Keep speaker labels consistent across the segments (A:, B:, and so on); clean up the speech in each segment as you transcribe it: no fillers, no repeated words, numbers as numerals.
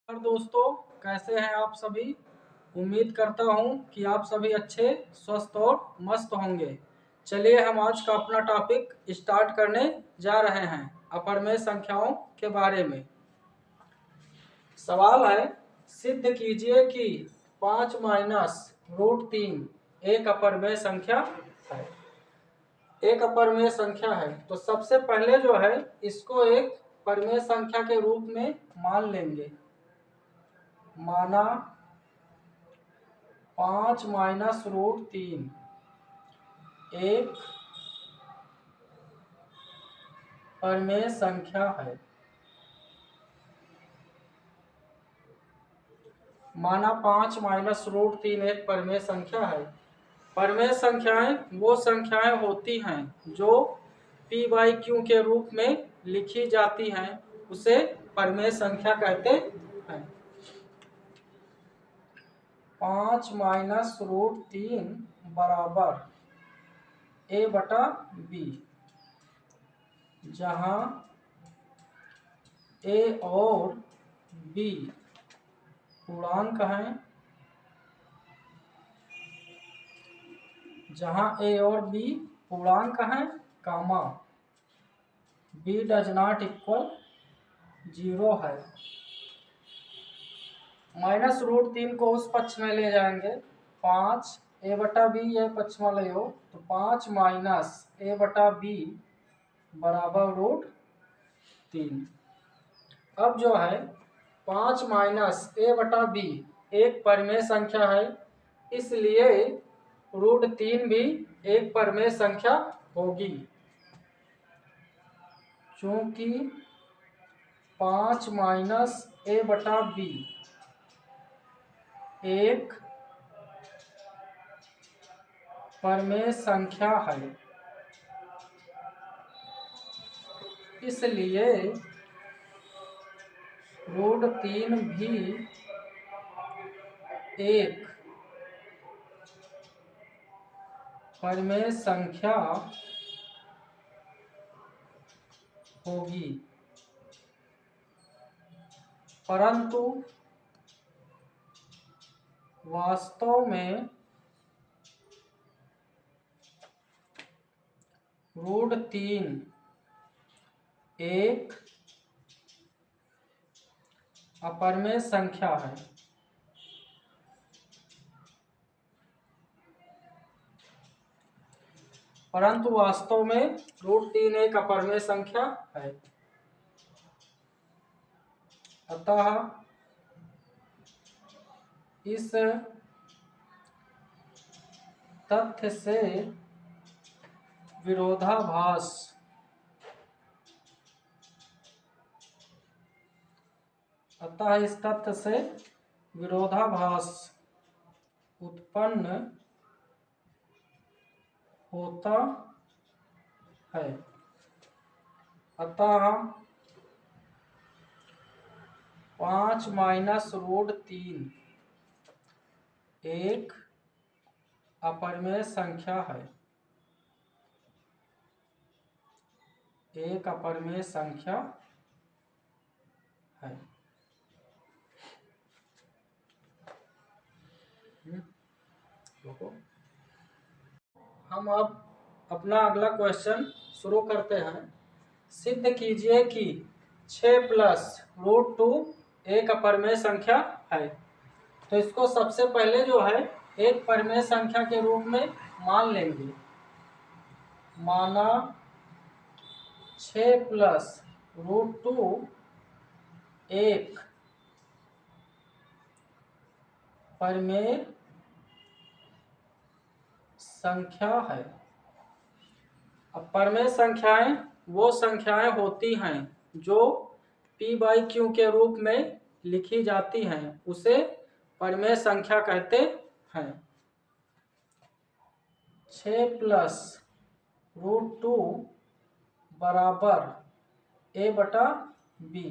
A: नमस्कार दोस्तों, कैसे हैं आप सभी। उम्मीद करता हूं कि आप सभी अच्छे, स्वस्थ और मस्त होंगे। चलिए हम आज का अपना टॉपिक स्टार्ट करने जा रहे हैं अपरमेय संख्याओं के बारे में। सवाल है, सिद्ध कीजिए कि 5 माइनस रूट 3 एक अपरमेय संख्या है। एक अपरमेय संख्या है तो सबसे पहले जो है इसको एक परमेय संख्या के रूप में मान लेंगे। माना 5 माइनस रूट 3 एक परमेय संख्या है। माना 5 माइनस रूट 3 एक परमेय संख्या है। परमेय संख्याएं वो संख्याएं होती हैं जो p बाई क्यू के रूप में लिखी जाती हैं, उसे परमेय संख्या कहते हैं। 5 माइनस रूट 3 बराबर a बटा b, जहां a और b पूर्णांक हैं। जहां a और b पूर्णांक हैं, कामा b डज नॉट इक्वल 0 है। माइनस रूट 3 को उस पक्ष में ले जाएंगे। 5 a बटा b ये पक्ष में ले हो तो 5 माइनस a बटा b बराबर रूट 3। अब जो है 5 माइनस a बटा b एक परमेय संख्या है, इसलिए रूट 3 भी एक परमेय संख्या होगी। चूंकि 5 माइनस a बटा b एक परमेय संख्या है, इसलिए रूट 3 भी एक परमेय संख्या होगी। परंतु वास्तव में रूट 3 एक अपरमेय संख्या है। परंतु वास्तव में रूट 3 एक अपरमेय संख्या है। अतः इस तथ्य से विरोधाभास इस तथ्य से विरोधाभास उत्पन्न होता है। अतः 5 माइनस रूट 3 एक अपरमेय संख्या है। एक अपरमेय संख्या है। हम अब अपना अगला क्वेश्चन शुरू करते हैं। सिद्ध कीजिए कि 6 प्लस रूट 2 एक अपरमेय संख्या है। तो इसको सबसे पहले जो है एक परमेय संख्या के रूप में मान लेंगे। माना 6 प्लस रूट 2 एक परमेय संख्या है। अब परमेय संख्याएं वो संख्याएं होती हैं जो p बाई क्यू के रूप में लिखी जाती हैं, उसे परमेय संख्या कहते हैं। 6 प्लस रूट 2 बराबर a बटा b,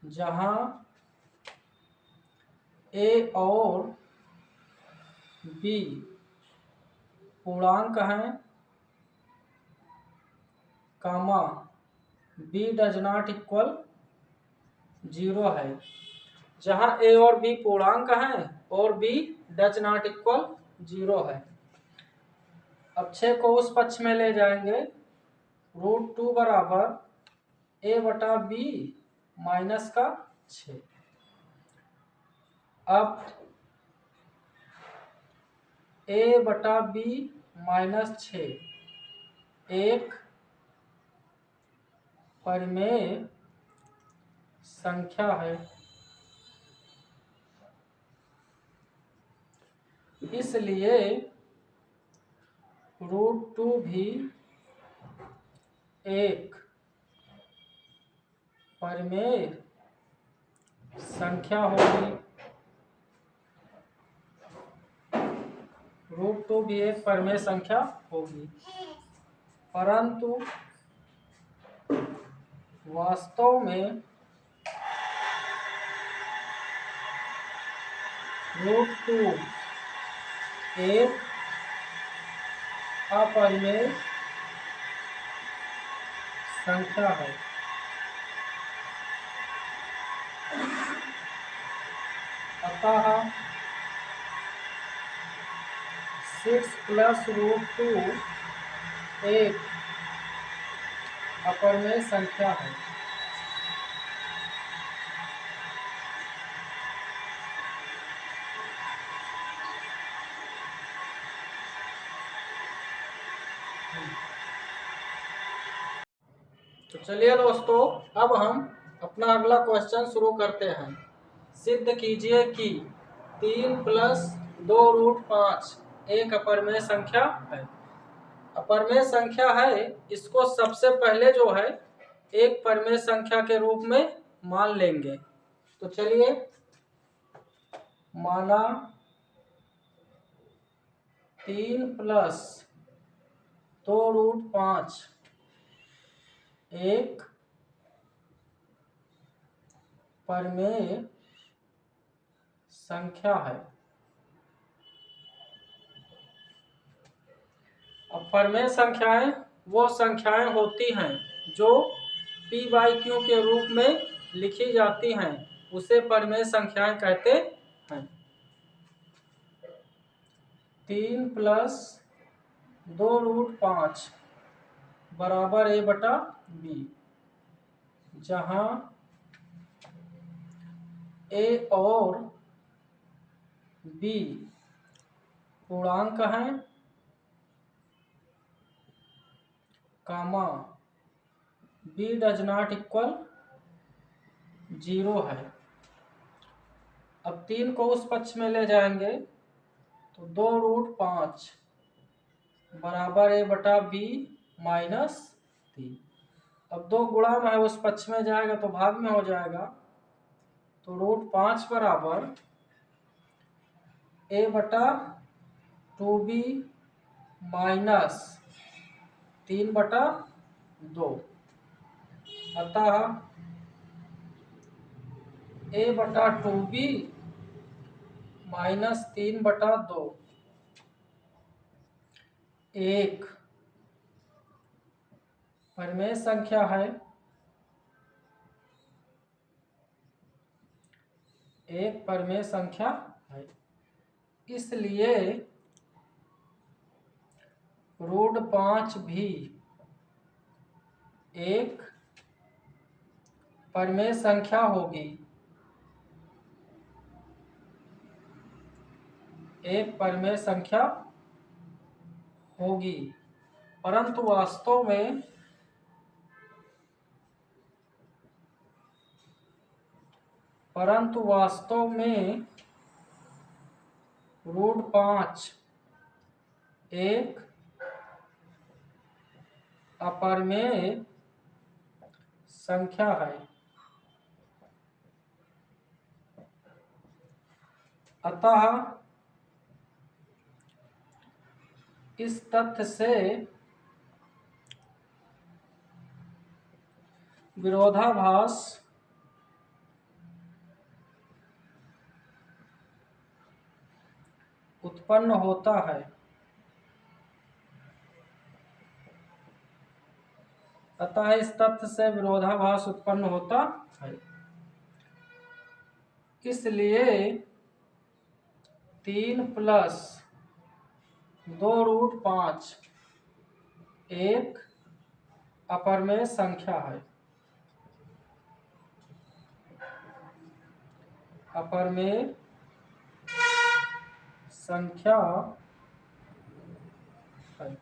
A: जहां a और b पूर्णांक हैं, कामा b डज नॉट इक्वल 0 है। जहां a और b पूर्णांक हैं और b डज नॉट इक्वल 0 है। अब 6 को उस पक्ष में ले जाएंगे, √2 बराबर a बटा b माइनस का 6। अब a बटा b माइनस 6 एक परिमेय संख्या है, इसलिए √2 भी एक परिमेय संख्या होगी। √2 भी एक परिमेय संख्या होगी, परंतु वास्तव में √2 एक अपरिमेय संख्या है। अतः 6 प्लस √2 एक अपरिमेय संख्या है। तो चलिए दोस्तों, अब हम अपना अगला क्वेश्चन शुरू करते हैं। सिद्ध कीजिए कि 3 प्लस 2√5 एक अपरिमेय संख्या है। अपरिमेय संख्या है, इसको सबसे पहले जो है एक परिमेय संख्या के रूप में मान लेंगे। तो चलिए, माना 3 प्लस 2√5 एक परिमेय संख्या है। अब परिमेय संख्याएं वो संख्याएं होती हैं जो p/q के रूप में लिखी जाती हैं, उसे परिमेय संख्याएं कहते हैं। 3 प्लस 2√5 बराबर a बटा b, जहां a और b पूर्णांक हैं, कामा b डज नॉट इक्वल 0 है। अब 3 को उस पक्ष में ले जाएंगे, तो 2√5 बराबर a बटा b माइनस 3। अब 2 गुणा में है, उस पक्ष में जाएगा तो भाग में हो जाएगा। तो √5 बराबर a बटा 2b माइनस 3 बटा 2। अतः a बटा 2b माइनस 3 बटा 2 एक परिमेय संख्या है। एक परिमेय संख्या है, इसलिए √5 भी एक परिमेय संख्या होगी। एक परिमेय संख्या होगी, परंतु वास्तव में √5 एक अपरिमेय संख्या है। अतः इस तथ्य से विरोधाभास उत्पन्न होता है। अतः इस तथ्य से विरोधाभास उत्पन्न होता है। इसलिए 3 प्लस 2√5 एक अपरमेय संख्या है। अपरमेय संख्या है।